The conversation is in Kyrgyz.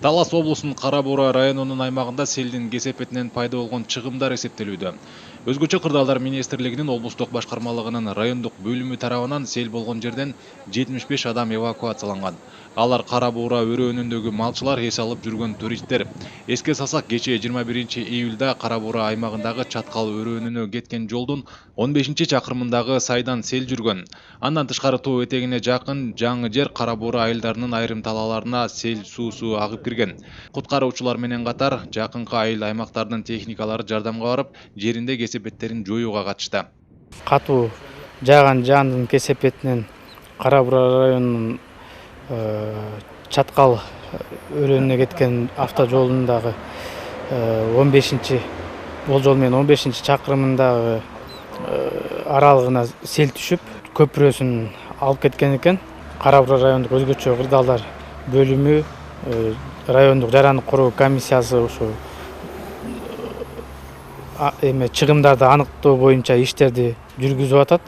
Талас облусунун Кара Буура районунун аймагында селдин кесепетинен пайда болгон чыгымдар эсептелүүдө. Өзгөчө кырдаалдар министрлигинин облустук башкармалыгынын райондук бөлүмү тарабынан сел болгон жерден 75 адам эвакуацияланган. Алар Кара Буура өрөөнүндөгү малчылар, эс алып жүргөн туристтер. Эске салсак, кечээ 21-июлда Кара Буура аймагындагы Чаткал өрөөнүнө кеткен жолдун 15-чакырымындагы сайдан сел жүргөн. Андан тышкары тоо этегине жакын жаңы жер Кара Буура айылдарынын айрым талааларына сел суусу агып кирген. Куткаруучулар менен катар жакынкы айыл аймактардын техникалары жардамга барып, жеринде кесепеттерин жоюуга катышты. Катуу жааган жаандын кесепетинен Кара Буура районунун Чаткал өрөөнүнө кеткен автожолундагы 15 болжол менен 15-чакырымындагы аралыгына сел түшүп, көпүрөсүн алып кеткен экен. Кара Буура райондук өзгөчө кырдаалдар бөлүмү, райондук жарандык короо комиссиясы ушу чыгымдарды аныктоо боюнча иштерди жүргүзүп атат.